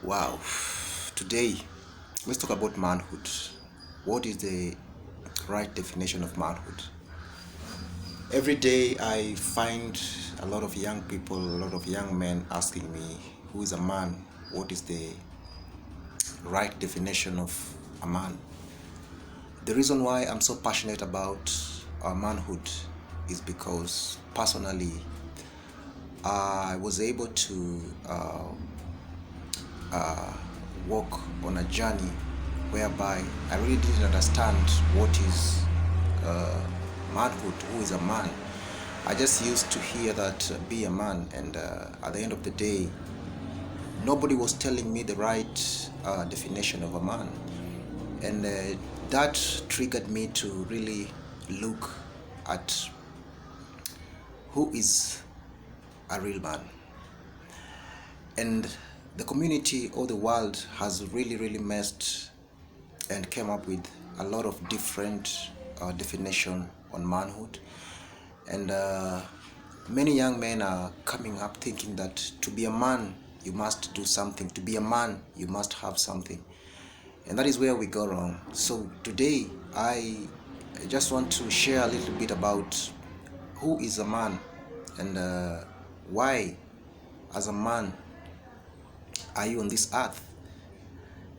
Wow, today let's talk about manhood. What is the right definition of manhood? Every day I find a lot of young people, a lot of young men asking me, who is a man? What is the right definition of a man? The reason why I'm so passionate about manhood is because personally I was able to walk on a journey whereby I really didn't understand what is manhood, who is a man. I just used to hear that be a man, and at the end of the day, nobody was telling me the right definition of a man, and that triggered me to really look at who is a real man. And the community or the world has really messed and came up with a lot of different definition on manhood, and many young men are coming up thinking that to be a man you must do something, to be a man you must have something, and that is where we go wrong. So today I just want to share a little bit about who is a man, and why as a man are you on this earth.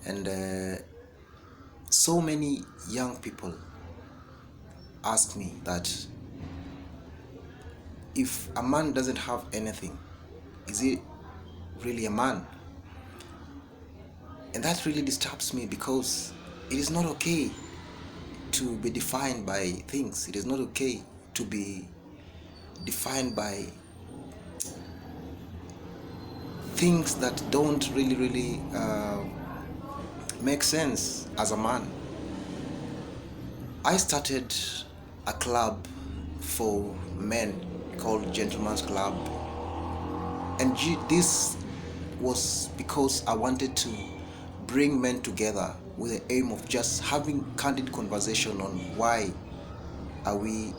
And so many young people ask me that if a man doesn't have anything, is he really a man? And that really disturbs me, because it is not okay to be defined by things. It is not okay to be defined by things that don't really make sense as a man. I started a club for men called Gentleman's Club, and this was because I wanted to bring men together with the aim of just having candid conversation on are we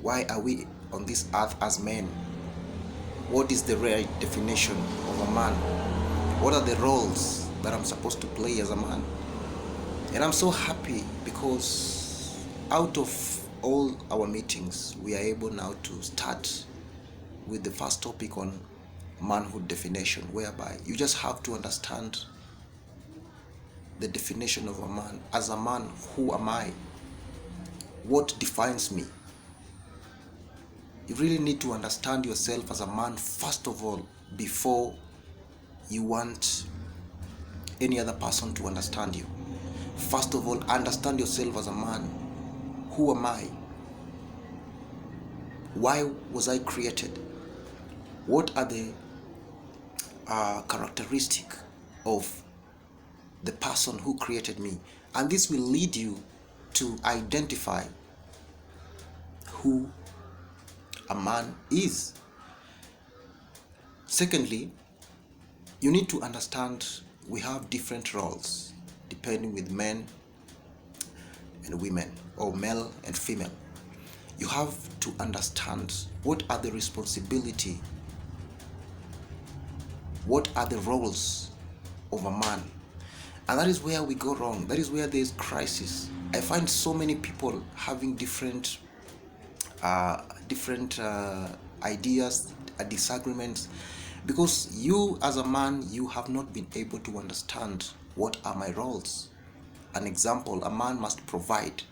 why are we on this earth as men? What is the right definition of a man? What are the roles that I'm supposed to play as a man? And I'm so happy because out of all our meetings, we are able now to start with the first topic on manhood definition, whereby you just have to understand the definition of a man. As a man, who am I? What defines me? You really need to understand yourself as a man first of all, before you want any other person to understand you. First of all, understand yourself as a man. Who am I? Why was I created? What are the characteristic of the person who created me? And this will lead you to identify who a man is. Secondly, you need to understand we have different roles depending with men and women, or male and female. You have to understand what are the responsibility, what are the roles of a man. And that is where we go wrong. That is where there is crisis. I find so many people having different ideas, disagreements, because you as a man, you have not been able to understand what are my roles. An example, a man must provide,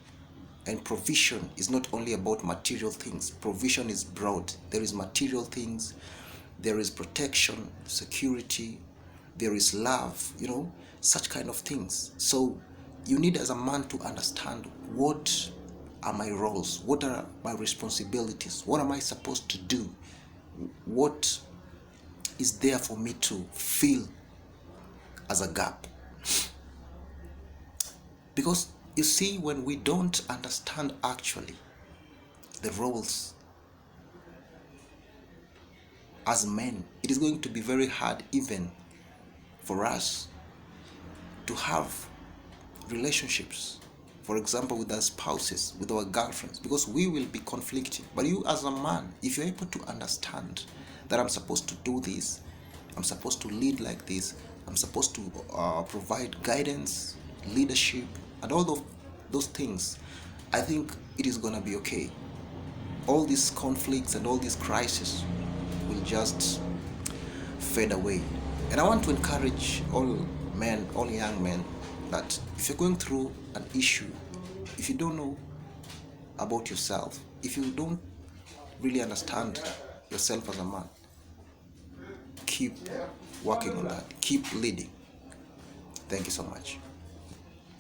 and provision is not only about material things. Provision is broad. There is material things, there is protection, security, there is love, such kind of things. So you need as a man to understand what are my roles, what are my responsibilities, what am I supposed to do, what is there for me to fill as a gap. Because you see, when we don't understand actually the roles as men, it is going to be very hard even for us to have relationships, for example with our spouses, with our girlfriends, because we will be conflicting. But you as a man, if you're able to understand that I'm supposed to do this, I'm supposed to lead like this. I'm supposed to provide guidance, leadership, and all of those things. I think it is gonna be okay. All these conflicts and all these crises will just fade away. And I want to encourage all men, all young men, that if you're going through an issue, if you don't know about yourself, if you don't really understand yourself as a man, keep working on that, keep leading. Thank you so much.